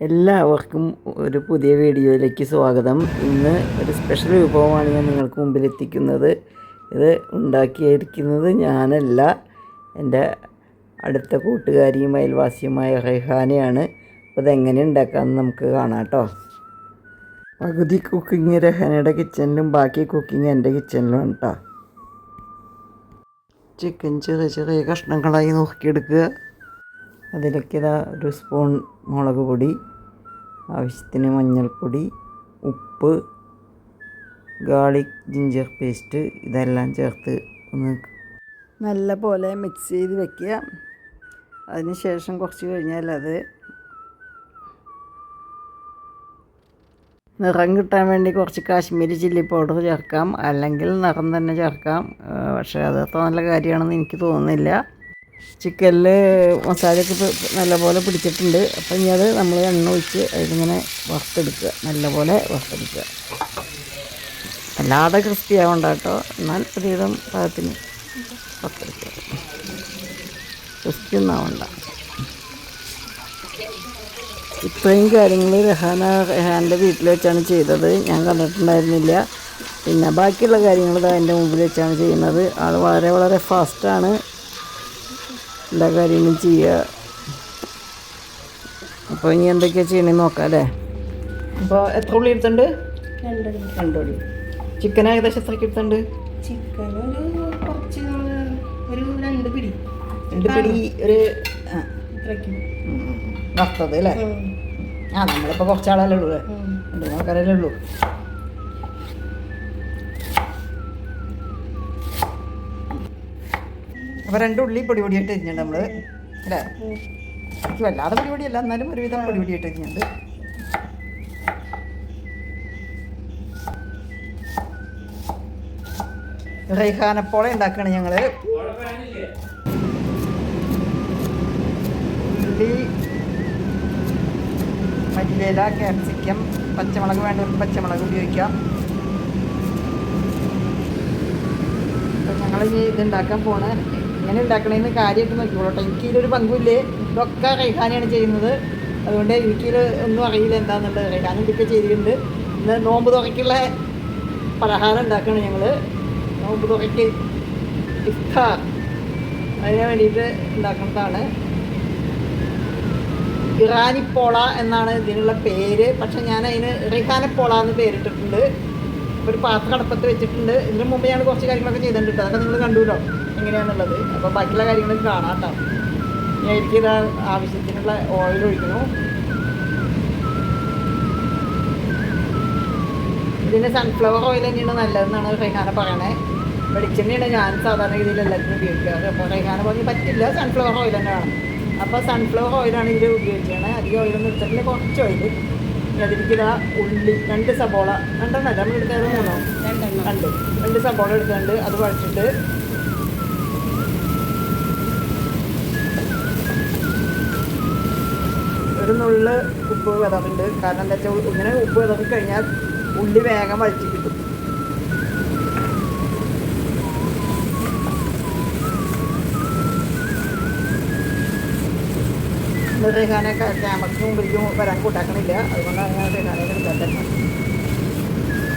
എല്ലാവർക്കും ഒരു പുതിയ വീഡിയോയിലേക്ക് സ്വാഗതം. ഇന്ന് ഒരു സ്പെഷ്യൽ വിഭവമാണ് ഞാൻ നിങ്ങൾക്ക് മുമ്പിൽ എത്തിക്കുന്നത്. ഇത് ഉണ്ടാക്കിയിരിക്കുന്നത് ഞാനല്ല, എൻ്റെ അടുത്ത കൂട്ടുകാരിയും അയൽവാസിയുമായ റെഹാനയാണ്. അപ്പോൾ ഇതെങ്ങനെ ഉണ്ടാക്കാമെന്ന് നമുക്ക് കാണാം കേട്ടോ. പകുതി കുക്കിംഗ് റെഹാനയുടെ കിച്ചണിലും ബാക്കി കുക്കിംഗ് എൻ്റെ കിച്ചണിലും കേട്ടോ. ചിക്കൻ ചെറിയ ചെറിയ കഷ്ണങ്ങളായി നോക്കിയെടുക്കുക. അതിലേക്ക് ഒരു സ്പൂൺ മുളക് പൊടി, ആവശ്യത്തിന് മഞ്ഞൾപ്പൊടി, ഉപ്പ്, ഗാർലിക് ജിഞ്ചർ പേസ്റ്റ് ഇതെല്ലാം ചേർത്ത് ഒന്ന് നല്ല പോലെ മിക്സ് ചെയ്ത് വെക്കുക. അതിന് ശേഷം കുറച്ച് കഴിഞ്ഞാൽ അത് നിറം കിട്ടാൻ വേണ്ടി കുറച്ച് കാശ്മീരി ചില്ലി പൗഡർ ചേർക്കാം, അല്ലെങ്കിൽ നിറം തന്നെ ചേർക്കാം. പക്ഷേ അത് അത്ര നല്ല കാര്യമാണെന്ന് എനിക്ക് തോന്നുന്നില്ല. ചിക്കനിൽ മസാലയൊക്കെ നല്ലപോലെ പിടിച്ചിട്ടുണ്ട്. അപ്പം ഇനി അത് നമ്മൾ എണ്ണ ഒഴിച്ച് അതിലിങ്ങനെ വറുത്തെടുക്കുക, നല്ലപോലെ വറുത്തെടുക്കുക. അല്ലാതെ ക്രിസ്പി ആവണ്ട കേട്ടോ, എന്നാൽ ഒരുവിധം പാകത്തിന് വറുത്തെടുക്കുക. ക്രിസ്പി ഒന്നും ആവണ്ട. ഇത്രയും കാര്യങ്ങൾ റെഹാൻ്റെ വീട്ടിൽ വെച്ചാണ് ചെയ്തത്, ഞാൻ കണ്ടിട്ടുണ്ടായിരുന്നില്ല. പിന്നെ ബാക്കിയുള്ള കാര്യങ്ങൾ എൻ്റെ മുമ്പിൽ വെച്ചാണ് ചെയ്യുന്നത്. ആൾ വളരെ വളരെ ഫാസ്റ്റാണ് എല്ലാ കാര്യങ്ങളും ചെയ്യുക. അപ്പോൾ ഇനി എന്തൊക്കെയാണ് ചെയ്യണമെന്ന് നോക്കാം അല്ലേ. അപ്പോൾ എത്ര ഉള്ളി എടുത്തുണ്ട്? 2 ഉള്ളി. ചിക്കൻ ഏകദേശം എത്രയ്ക്ക് എടുത്തുണ്ട്? ചിക്കൻ ഒരു 2 പിടി ഒരു വറുത്തത് അല്ലേ? നമ്മളിപ്പോൾ കുറച്ചാളല്ലേ ഉള്ളൂ, 2 ആൾക്കാരല്ലേ ഉള്ളൂ. അപ്പോൾ 2 ഉള്ളി പൊടിയായിട്ട് അരിഞ്ഞിട്ടുണ്ട് നമ്മൾ അല്ലേ. എനിക്ക് വല്ലാതെ പൊടിയല്ല, എന്നാലും ഒരുവിധം പൊടിയായിട്ട് അരിഞ്ഞിട്ടുണ്ട്. റെഹാനപ്പോള ഉണ്ടാക്കുകയാണ് ഞങ്ങൾ. ഉള്ളി, മല്ലിയില, ക്യാപ്സിക്കം, പച്ചമുളക് വേണ്ടവർക്ക് പച്ചമുളക് ഉപയോഗിക്കാം. അപ്പം ഞങ്ങൾ ഇനി ഇതുണ്ടാക്കാൻ പോണ ഇങ്ങനെ ഉണ്ടാക്കണേന്ന് കാര്യമായിട്ട് നോക്കിക്കോളട്ടെ. എനിക്കിതിലൊരു പങ്കുമില്ലേ, ഇതൊക്കെ റെഹാനയാണ് ചെയ്യുന്നത്. അതുകൊണ്ട് എനിക്കിത് ഒന്നും അറിയില്ല എന്താണെന്നുള്ളത്. റെഹാൻ ഇതൊക്കെ ചെയ്തിട്ടുണ്ട്. ഇന്ന് നോമ്പ് തുറയ്ക്കുള്ള പലഹാരം ഉണ്ടാക്കുകയാണ് ഞങ്ങൾ. നോമ്പ് തുറയ്ക്ക് ഇഫ്താർ അതിന് വേണ്ടിയിട്ട് ഉണ്ടാക്കുന്നതാണ്. ഇറാനിപ്പോള എന്നാണ് ഇതിനുള്ള പേര്, പക്ഷെ ഞാൻ അതിന് റെഹാനപ്പോള എന്ന് പേരിട്ടിട്ടുണ്ട്. ഒരു പാത്രം അടുപ്പത്ത് വെച്ചിട്ടുണ്ട്. ഇതിന് മുമ്പ് ഞാൻ കുറച്ച് കാര്യങ്ങളൊക്കെ ചെയ്തിട്ടുണ്ട്, അതൊക്കെ നിങ്ങൾ കണ്ടുല്ലോ എങ്ങനെയാണെന്നുള്ളത്. അപ്പോൾ ബാക്കിയുള്ള കാര്യങ്ങൾ കാണാം കേട്ടോ. ഞാൻ എനിക്കിത് ആവശ്യത്തിനുള്ള ഓയിൽ ഒഴിക്കുന്നു. ഇതിന് സൺഫ്ലവർ ഓയിൽ തന്നെയാണ് നല്ലതെന്നാണ് റെഹാന പറയണേ. വെളിച്ചെണ്ണയാണ് ഞാൻ സാധാരണ രീതിയിൽ എല്ലാത്തിനും ഉപയോഗിക്കാറ്. അപ്പോൾ റെഹാന പറഞ്ഞ് പറ്റില്ല, സൺഫ്ലവർ ഓയിൽ തന്നെ വേണം. അപ്പോൾ സൺഫ്ലവർ ഓയിലാണ് ഇതിൽ ഉപയോഗിക്കുകയാണ്. അധികം ഓയിലൊന്നും എടുത്തിട്ടില്ല, കുറച്ച് ഓയിൽ. അതിലേക്ക് ഉള്ളി 2 സബോള, 2 നമ്മൾ എടുത്തത് 3 2 സബോള എടുത്തുകൊണ്ട് അത് വഴിച്ചിട്ട് ഒരു നുള്ള് ഉപ്പ് വിതറുണ്ട്. കാരണം എന്താ വെച്ചാൽ ഇങ്ങനെ ഉപ്പ് വിതറി കഴിഞ്ഞാൽ ഉള്ളി വേഗം വഴിച്ച് കിട്ടും. റെഹാനെ ക്യാമറയ്ക്ക് മുമ്പിലേക്ക് വരാൻ കൂട്ടാക്കണില്ല, അതുകൊണ്ടാണ് ഞാൻ റെഹാനെ എടുക്കാൻ തന്നെ.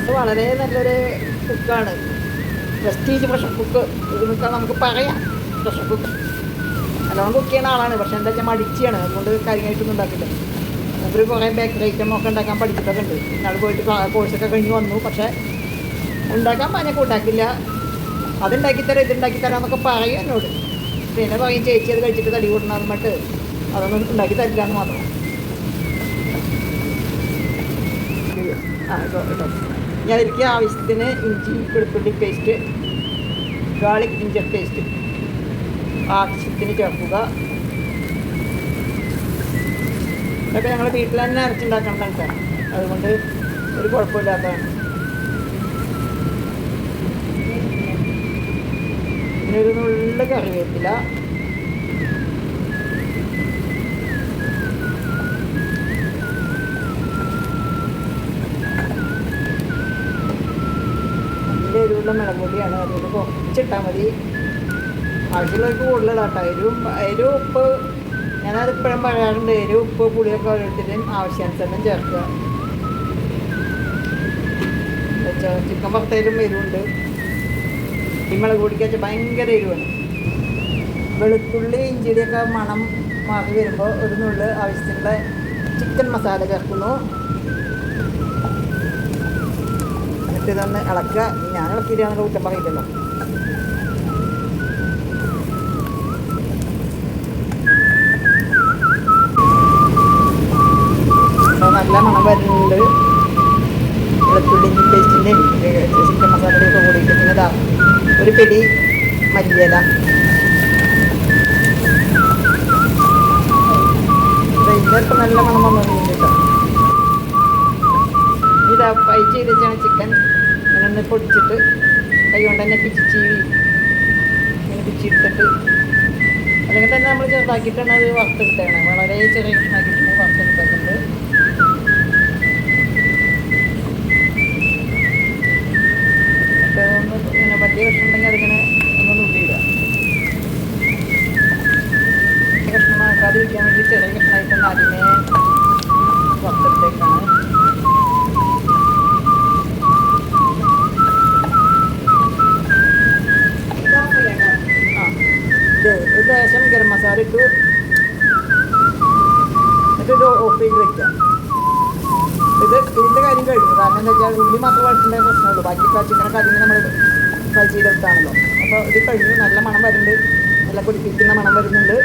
ഇത് വളരെ നല്ലൊരു കുക്കാണ്, പ്രസ്റ്റീജ് പ്രഷർ കുക്ക്. ഇതിനൊക്കെ നമുക്ക് പറയാം പ്രഷർ കുക്ക്. നല്ലോണം കുക്ക് ചെയ്യുന്ന ആളാണ്, പക്ഷേ എന്താ വെച്ചാൽ മടിച്ചാണ്, അതുകൊണ്ട് കാര്യമായിട്ടൊന്നും ഉണ്ടാക്കില്ല. നമുക്ക് കുറേ ബേക്കറി ഐറ്റം ഒക്കെ ഉണ്ടാക്കാൻ പഠിച്ചിട്ടൊക്കെ ഉണ്ട്. ഇന്നാൾ പോയിട്ട് കോഴ്സൊക്കെ കഴിഞ്ഞ് വന്നു, പക്ഷേ ഉണ്ടാക്കാൻ പറഞ്ഞാൽ കൂട്ടാക്കില്ല. അതുണ്ടാക്കിത്തരാം ഇതുണ്ടാക്കിത്തരാം എന്നൊക്കെ പറയും എന്നോട്. പിന്നെ പറയും ചേച്ചി അത് കഴിച്ചിട്ട് തടി കൂട്ടണമെന്ന് പറഞ്ഞിട്ട് അതൊന്നും ഉണ്ടാക്കി തരില്ല എന്ന് മാത്രം. ഞാൻ എനിക്ക് ആവശ്യത്തിന് ഇഞ്ചി വെളുത്തുള്ളി പേസ്റ്റ്, ഗാർലിക് ജിഞ്ചർ പേസ്റ്റ് ആവശ്യത്തിന് ചേർക്കുക. ഇതൊക്കെ ഞങ്ങൾ വീട്ടിൽ തന്നെ അരച്ചുണ്ടാക്കണം സാർ, അതുകൊണ്ട് ഒരു കുഴപ്പമില്ലാത്തതാണ്. പിന്നെ ഒരു നുള്ള കറിവേപ്പില, എരിവുള്ള മുളക് പൊടിയാണ്, അതുകൊണ്ട് കുറച്ചിട്ടാൽ മതി. ആവശ്യമുള്ളവർക്ക് കൂടുതലിടാം കേട്ടോ. എരിവ് ഉപ്പ് ഞാനത് ഇപ്പോഴും പറയാറുണ്ട്, എരി ഉപ്പ് പുളിയൊക്കെ ഓരോരുത്തരും ആവശ്യാനുസരണം ചേർക്കുക. ചിക്കൻ വറുത്തതിലും എരിവുണ്ട്. ഈ മുളക് പൊടിക്ക് ഭയങ്കര എരിവാണ്. വെളുത്തുള്ളി ഇഞ്ചിയുടെയൊക്കെ മണം മാറി വരുമ്പോൾ ഒരു നുള്ള് ആവശ്യത്തിനുള്ള ചിക്കൻ മസാല ചേർക്കുന്നു. എന്നിട്ട് ഇതൊന്ന് ഇളക്കുക. ഞാൻ ഇളക്കിയിട്ടാണെങ്കിൽ കുറ്റം പറയില്ലല്ലോ. അപ്പോൾ നല്ല മണം വരുന്നുണ്ട്. വെളുത്തുള്ളി പേസ്റ്റിൻ്റെയും ചിക്കൻ മസാലയുടെയൊക്കെ കൂടിയിട്ട് പിന്നെ ഇതാ ഒരു പിടി മല്ലിയില. ഇതിപ്പോൾ നല്ല മണം വന്നുകൊണ്ടിരിക്കും കേട്ടോ. ഇതാ ഫ്രൈ ചെയ്ത് വെച്ചാണ് ചിക്കൻ. ഇങ്ങനെ പൊടിച്ചിട്ട് കൈ കൊണ്ട് തന്നെ ഇങ്ങനെ പിച്ചിയെടുത്തിട്ട് അല്ലെങ്കിൽ തന്നെ നമ്മൾ ചെറുതാക്കിയിട്ടാണ് അത് വറുത്തെടുത്തേക്കണം. വളരെ ചെറിയ കഷ്ണമാക്കിയിട്ടാണ് വറുത്തെടുത്തേക്കുന്നത്. അപ്പോൾ ഒന്ന് ഇങ്ങനെ വലിയ കഷ്ണം ഉണ്ടെങ്കിൽ അതിങ്ങനെ ഒന്ന് നുള്ളിയിടുക. കഷ്ണമാക്കാതിരിക്കാൻ വേണ്ടി ചെറിയ കഷ്ണമായിട്ടൊന്ന് ആദ്യമേ വറുത്തെടുത്തേക്കാണ്. ഇത് ലേശം ഗരം മസാല ഇട്ടു എന്നിട്ട് ഓഫ് ചെയ്ത് വെക്കാം. ഇതിൻ്റെ കാര്യം കഴിഞ്ഞു. കാരണം എന്താ വെച്ചാൽ ഉള്ളി മാത്രം വഴറ്റിൻ്റെ പ്രശ്നമുള്ളൂ. ബാക്കി ചിക്കനൊക്കെ അതിന് നമ്മൾ ഫ്രൈ ചെയ്തെടുത്താണല്ലോ. അപ്പോൾ ഇത് കഴിഞ്ഞു. നല്ല മണം വരുന്നുണ്ട്. നല്ല പൊടിപ്പിക്കുന്ന മണം വരുന്നുണ്ട്.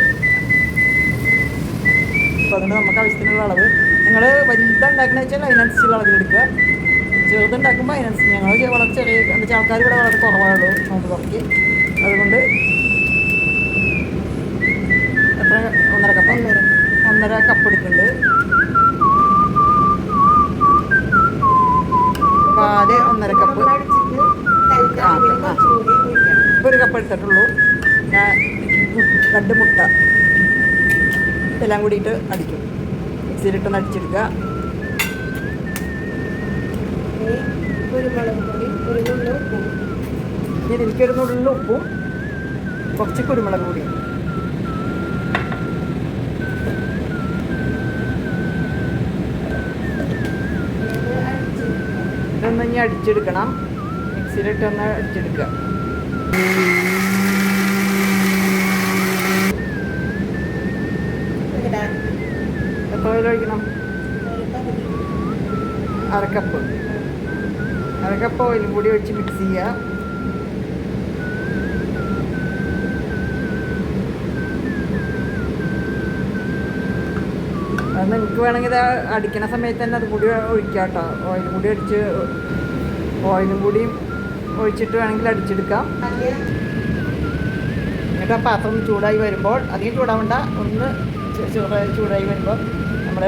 അപ്പോൾ അതുകൊണ്ട് നമുക്ക് ആവശ്യത്തിനുള്ള അളവ് നിങ്ങൾ വലുതുണ്ടാക്കുന്ന വെച്ചാൽ അതിനനുസരിച്ചുള്ള അളവിലെടുക്കുക. ചെറുതുണ്ടാക്കുമ്പോൾ അതിനനുസരിച്ച് ഞങ്ങൾ വളരെ ചെറിയ എന്താ വെച്ചാൽ ആൾക്കാർ ഇവിടെ വളരെ കുറവാണുള്ളൂ നോമ്പ് തുറക്കി. അതുകൊണ്ട് എത്ര 1.5 കപ്പ് 1.5 കപ്പ് എടുക്കുന്നുണ്ട്. പാല് 1.5 കപ്പ്. ഇപ്പോൾ 1 കപ്പ് എടുത്തിട്ടുള്ളൂ. ഞാൻ 2 മുട്ട എല്ലാം കൂടിയിട്ട് അടിക്കും. മിക്സിയിലിട്ടൊന്ന് അടിച്ചെടുക്കുക. എനിക്കൊരു നുള്ളിൽ ഉപ്പും കുറച്ച് കുരുമുളക് പൊടി. ഇതൊന്ന് ഇനി അടിച്ചെടുക്കണം. മിക്സിയിലിട്ടൊന്ന് അടിച്ചെടുക്കുക. എത്ര ഓയിൽ ഒഴിക്കണം? 1/2 കപ്പ്. 1/2 കപ്പ് ഓയിലും കൂടി ഒഴിച്ച് മിക്സ് ചെയ്യുക. അത് നിങ്ങൾക്ക് വേണമെങ്കിൽ ഇത് അടിക്കണ സമയത്ത് തന്നെ അതും കൂടി ഒഴിക്കാം കേട്ടോ. ഓയിലും കൂടി ഒഴിച്ചിട്ട് വേണമെങ്കിൽ അടിച്ചെടുക്കാം. എന്നിട്ട് ആ പാത്രം ചൂടായി വരുമ്പോൾ, അധികം ചൂടാവണ്ട, ഒന്ന് ചൂടായി വരുമ്പോൾ നമ്മൾ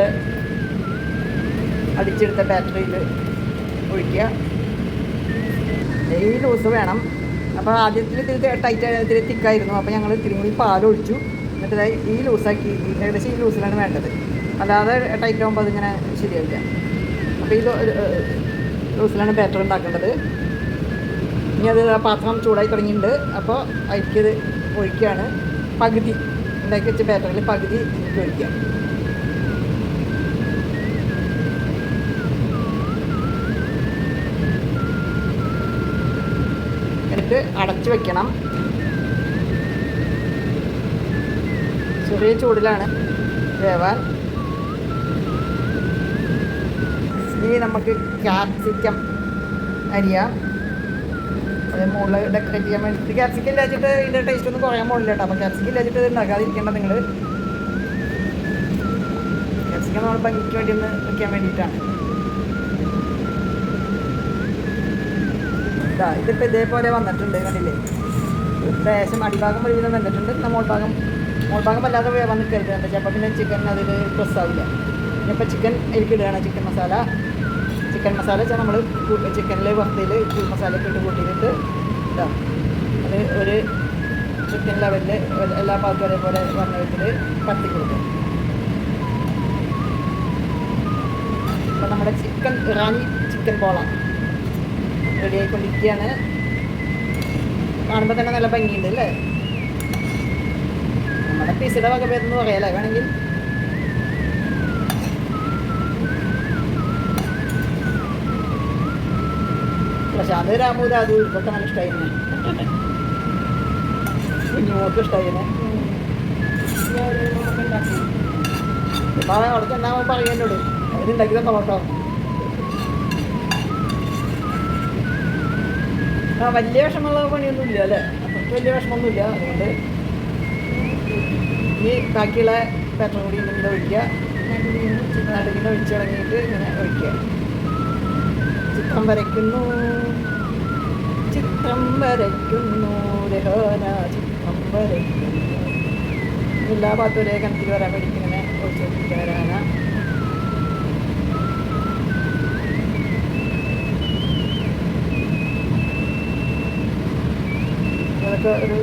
അടിച്ചെടുത്ത ബാറ്ററിയിൽ ഒഴിക്കുക. ഈ ലൂസ് വേണം. അപ്പോൾ ആദ്യത്തിൽ ഇത്തിരി തിക്കായിരുന്നു. അപ്പോൾ ഞങ്ങൾ ഇത്തിരി കൂടി പാലൊഴിച്ചു. എന്നിട്ട് ഈ ലൂസാക്കി, ഏകദേശം ഈ ലൂസിലാണ് വേണ്ടത്. അല്ലാതെ ടൈറ്റ് ആകുമ്പോൾ അതിങ്ങനെ ശരിയാവില്ല. അപ്പോൾ ഈ ലൂസിലാണ് ബാറ്റർ ഉണ്ടാക്കേണ്ടത്. ഇനി അത് ആ പാത്രം ചൂടായി തുടങ്ങിയിട്ടുണ്ട്. അപ്പോൾ അതിലേക്കത് ഒഴിക്കുകയാണ്. പകുതി ഉണ്ടാക്കി വെച്ച ബാറ്ററിൽ പകുതി ഇതിലേക്ക് ഒഴിക്കുക. എന്നിട്ട് അടച്ചു വെക്കണം. ചെറിയ ചൂടിലാണ് വേവാൻ. ഇനി നമുക്ക് ക്യാപ്സിക്കം അരിയാം. അത് മുകളിൽ ഡെക്കറേറ്റ് ചെയ്യാൻ വേണ്ടിയിട്ട് ക്യാപ്സിക്കം ഇല്ലാച്ചിട്ട് ഇതിൻ്റെ ടേസ്റ്റ് ഒന്നും കുറയാൻ പോകില്ല കേട്ടോ. അപ്പോൾ ക്യാപ്സിക്കം ഇല്ലാച്ചിട്ട് ഇത് ഉണ്ടാക്കാതിരിക്കേണ്ട നിങ്ങൾ. ക്യാപ്സിക്കം നമ്മൾ ഭംഗിക്ക് വേണ്ടി ഒന്ന് വയ്ക്കാൻ വേണ്ടിയിട്ടാണ്. ഇതിപ്പോൾ ഇതേപോലെ വന്നിട്ടുണ്ട്, കണ്ടില്ലേ? ലേശം അടിഭാഗം മുഴുവൻ വന്നിട്ടുണ്ട്. മോൾഭാഗം വല്ലാതെ വേവാൻ നിൽക്കരുത്. എന്താ വെച്ചാൽ അപ്പോൾ പിന്നെ ചിക്കൻ അതിൽ പ്രസ് ആവില്ല. ഇനിയിപ്പോൾ ചിക്കൻ ഇടുകയാണ്. ചിക്കൻ മസാല വെച്ചാൽ നമ്മൾ ചിക്കനിൽ വറുത്തതിൽ മസാലയൊക്കെ ഇട്ട് കൂട്ടിയിട്ട് ഇതാ അത് ഒരു ചിക്കൻ ലെവലിൽ എല്ലാ ഭാഗത്തും അതേപോലെ വന്ന വിധത്തിൽ പരത്തി കൊടുക്കും. അപ്പോൾ നമ്മുടെ ഇറാനി ചിക്കൻ ബോളാണ് റെഡി ആയിക്കൊണ്ടിരിക്കുകയാണ്. കാണുമ്പോൾ തന്നെ നല്ല ഭംഗിയുണ്ട് അല്ലേ? നമ്മുടെ പിസയുടെ വകഭേദം പറയാല്ലേ വേണമെങ്കിൽ. പ്രശാന്ത് രാമൂരാത് ഇതൊക്കെ നല്ല ഇഷ്ടമായിരുന്നു. കുഞ്ഞുമോക്ക് ഇഷ്ടമായിരുന്നു. ഇപ്പം അവിടെ ചെന്നാകുമ്പോൾ പറയും എന്നോട് അവരുണ്ടാക്കി തന്നോ കേട്ടോ. ആ വലിയ വിഷമമുള്ള പണിയൊന്നും ഇല്ല അല്ലേ, അത്രയ്ക്ക് വലിയ വിഷമമൊന്നുമില്ല. അതുകൊണ്ട് ഇനി ബാക്കിയുള്ള പാത്രം കൂടി ഇങ്ങനെ ഒഴിക്കുക, നടുവിനെ ഒഴിച്ചിറങ്ങിയിട്ട് ഇങ്ങനെ ഒഴിക്കുക. ചിത്രം വരയ്ക്കുന്നു ചിത്രം വരയ്ക്കുന്നു രഹന ചിത്രം വരയ്ക്കുന്നു. എല്ലാ ഭാഗത്തും ഒരേ കണക്കിൽ വരാൻ വേണ്ടിയിട്ട് ഇങ്ങനെ ഒഴിച്ചുകൊണ്ടിരിക്കുന്ന രഹന. അതൊക്കെ ഒരു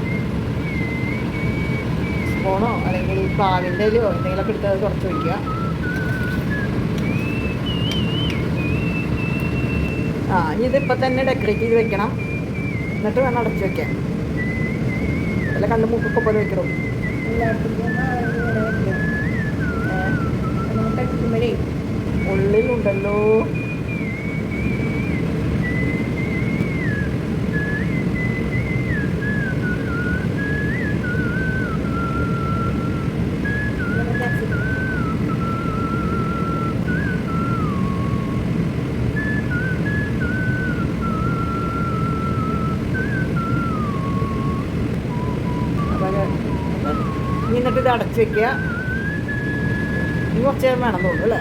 സ്പൂണോ അല്ലെങ്കിൽ പാവിൻ്റെയോ എന്തെങ്കിലുമൊക്കെ എടുത്ത് അത് കുറച്ച് വയ്ക്കുക. ഇനി ഇതിപ്പോൾ തന്നെ ഡെക്കറേറ്റ് ചെയ്ത് വെക്കണം, എന്നിട്ട് വേണം അടച്ച് വെക്കാൻ. അല്ല കണ്ട് മൂക്കൊക്കെ പോലെ വെക്കണം. ഉള്ളിലുണ്ടല്ലോ എന്നിട്ട് ഇത് അടച്ച് വെക്കുക. ഇനി കുറച്ച് നേരം വേണം തോന്നുന്നു അല്ലേ,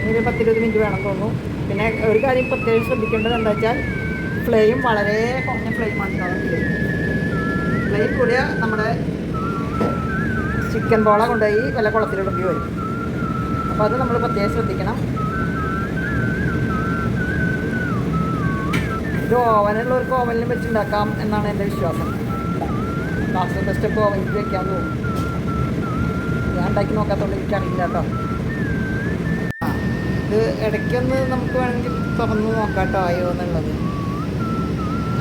ഒരു 10-20 മിനിറ്റ് വേണം തോന്നുന്നു. പിന്നെ ഒരു കാര്യം പ്രത്യേകം ശ്രദ്ധിക്കേണ്ടത് എന്താ വെച്ചാൽ ഫ്ലെയിം വളരെ കുറഞ്ഞ ഫ്ലെയിമാണ് ഉണ്ടാവുന്നത്. ഫ്ലെയിം കൂടിയ നമ്മുടെ ചിക്കൻ ബോള കൊണ്ടുപോയി വല്ല കുളത്തിലിടേണ്ടി വരും. അപ്പോൾ അത് നമ്മൾ പ്രത്യേകം ശ്രദ്ധിക്കണം. ഇത് ഓവനുള്ളവർക്ക് ഓവനിലും വെച്ചുണ്ടാക്കാം എന്നാണ് എൻ്റെ വിശ്വാസം. ലാസ്റ്റ് സ്റ്റെപ്പ് ഓവനിൽ വെക്കാൻ തോന്നും. ഞാൻ ഉണ്ടാക്കി നോക്കാത്തതുകൊണ്ട് എനിക്കറിയില്ല കേട്ടോ. ഇത് ഇടയ്ക്കൊന്ന് നമുക്ക് വേണമെങ്കിൽ തുറന്ന് നോക്കാം കേട്ടോ, ആയോ എന്നുള്ളത്,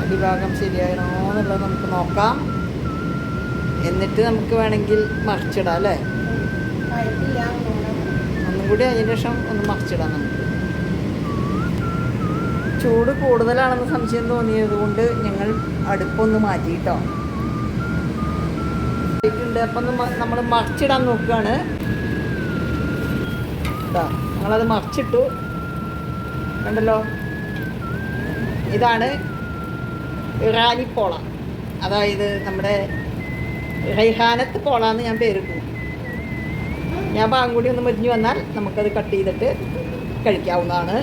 അടിഭാഗം ശരിയാണോ എന്നുള്ളത് നമുക്ക് നോക്കാം. എന്നിട്ട് നമുക്ക് വേണമെങ്കിൽ മറിച്ചിടാം അല്ലേ. ഒന്നും കൂടി അതിന് ശേഷം ഒന്ന് മറിച്ചിടാം. നമുക്ക് ചൂട് കൂടുതലാണെന്ന് സംശയം തോന്നിയത് കൊണ്ട് ഞങ്ങൾ അടുപ്പൊന്ന് മാറ്റി കേട്ടോ. അപ്പം നമ്മൾ മറിച്ചിടാൻ നോക്കുകയാണ് കേട്ടോ. ഞങ്ങളത് മറിച്ചിട്ടു കണ്ടല്ലോ. ഇതാണ് ഇറാനി പോള, അതായത് നമ്മുടെ റൈഹാനത്ത് പോള എന്ന് ഞാൻ പേരിട്ടു. ഞാൻ ഭാഗം കൂടി ഒന്ന് മരിഞ്ഞു വന്നാൽ നമുക്കത് കട്ട് ചെയ്തിട്ട് കഴിക്കാവുന്നതാണ്.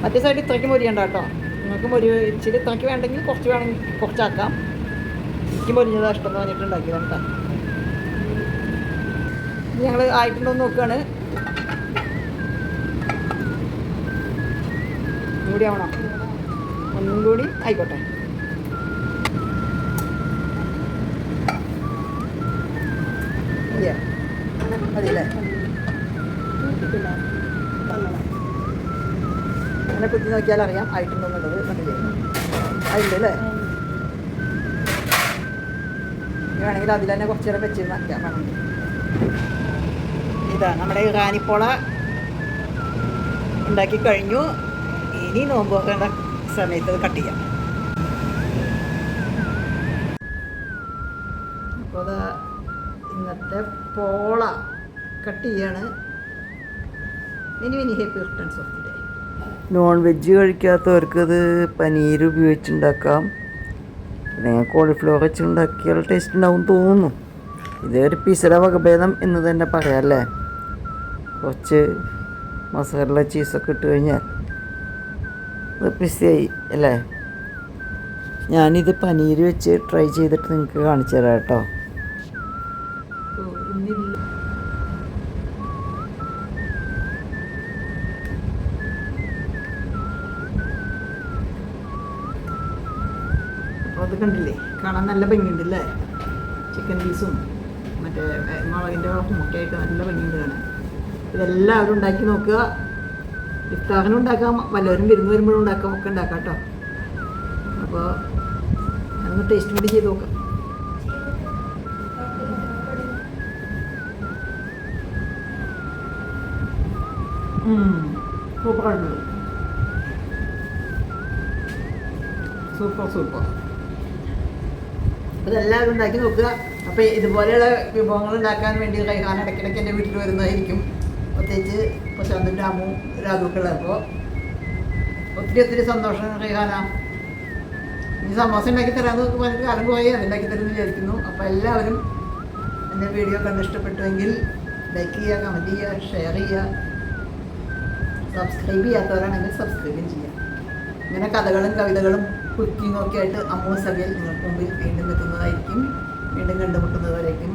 മറ്റേ സൈഡ് ഇത്രയ്ക്ക് മൊരിയണ്ട കേട്ടോ. നിങ്ങൾക്ക് ഇച്ചിരി ഇത്രയ്ക്ക് വേണ്ടെങ്കിൽ കുറച്ച് വേണമെങ്കിൽ കുറച്ചാക്കാം. എനിക്ക് മൊരിഞ്ഞതാണ് ഇഷ്ടം എന്ന് പറഞ്ഞിട്ട് ഉണ്ടാക്കിയതാണ് കേട്ടോ. ഞങ്ങൾ ആയിട്ടുണ്ടോ എന്ന് നോക്കുകയാണ്. ഒന്നും കൂടി ആവണം, ഒന്നും കൂടി ആയിക്കോട്ടെ. അതില്ലേ അങ്ങനെ കുത്തി നോക്കിയാൽ അറിയാം ആയിട്ടുണ്ടോന്നുള്ളത്. കണ്ടില്ലേ, ആയില്ലേ. വേണമെങ്കിൽ അതിൽ തന്നെ കുറച്ച് നേരം വെച്ച് നോക്കാം വേണമെങ്കിൽ. ഇതാ നമ്മുടെ ഇറാനിപ്പോള ഉണ്ടാക്കി കഴിഞ്ഞു. ഇനി നോമ്പ് നോക്കേണ്ട സമയത്ത് അത് കട്ട് ചെയ്യാം. അപ്പോൾ അത് ഇന്നത്തെ പോള കട്ട് ചെയ്യാണ്. ഇനി happy returns of the day. Non veg കഴിക്കാത്തവർക്ക് ഇത് പനീർ ഉപയോഗിച്ചുണ്ടാക്കാം. പിന്നെ കോളിഫ്ലവർ വെച്ചുണ്ടാക്കിയാൽ ടേസ്റ്റ് ഉണ്ടാവും തോന്നുന്നു. ഇതൊരു പിസയുടെ വകഭേദം എന്ന് തന്നെ പറയാം അല്ലേ. കുറച്ച് മസാല ചീസൊക്കെ ഇട്ട് കഴിഞ്ഞാൽ അത് പിസയായി അല്ലേ. ഞാനിത് പനീർ വെച്ച് ട്രൈ ചെയ്തിട്ട് നിങ്ങൾക്ക് കാണിച്ചു തരാം കേട്ടോ. അത് കണ്ടില്ലേ, കാണാൻ നല്ല ഭംഗിയുണ്ടല്ലേ. ചിക്കൻ പീസും മറ്റേ മുളകിൻ്റെ മുട്ടയായിട്ട് നല്ല ഭംഗിയുണ്ട് കാണാൻ. ഇതെല്ലാവരും ഉണ്ടാക്കി നോക്കുക. ഇഫ്താറിനും ഉണ്ടാക്കാം, വല്ലവരും വിരുന്ന് വരുമ്പോഴും ഉണ്ടാക്കാം, ഒക്കെ ഉണ്ടാക്കാം കേട്ടോ. അപ്പോൾ അതൊന്ന് ടേസ്റ്റ് കൂടി ചെയ്ത് നോക്കാം. സൂപ്പറായിട്ടുണ്ട്. സൂപ്പർ. ഇതെല്ലാവരും ഉണ്ടാക്കി നോക്കുക. അപ്പോൾ ഇതുപോലെയുള്ള വിഭവങ്ങൾ ഉണ്ടാക്കാൻ വേണ്ടി റൈഹാൻ ഇടയ്ക്കിടയ്ക്ക് എൻ്റെ വീട്ടിൽ വരുന്നതായിരിക്കും. പ്രത്യേകിച്ച് പ്രശാന്തും രാമും രാഘുക്കളുള്ളപ്പോൾ ഒത്തിരി സന്തോഷം റൈഹാന. ഇനി സമോസ ഉണ്ടാക്കി തരാമെന്ന് നോക്കുമ്പോൾ എനിക്ക് കാലം പോയി അതുണ്ടാക്കി തരുമെന്ന് വിചാരിക്കുന്നു. അപ്പോൾ എല്ലാവരും എൻ്റെ വീഡിയോ കണ്ട് ഇഷ്ടപ്പെട്ടുവെങ്കിൽ ലൈക്ക് ചെയ്യുക, കമൻറ്റ് ചെയ്യുക, ഷെയർ ചെയ്യുക. സബ്സ്ക്രൈബ് ചെയ്യാത്തവരാണെങ്കിൽ സബ്സ്ക്രൈബും ചെയ്യുക. ഇങ്ങനെ കഥകളും കവിതകളും കുക്കിങ്ങും ഒക്കെ ആയിട്ട് അമ്മു സഭയിൽ നിങ്ങൾക്ക് മുമ്പിൽ വീണ്ടും എത്തുന്നതായിരിക്കും. വീണ്ടും കണ്ടുമുട്ടുന്നതുവരേക്കും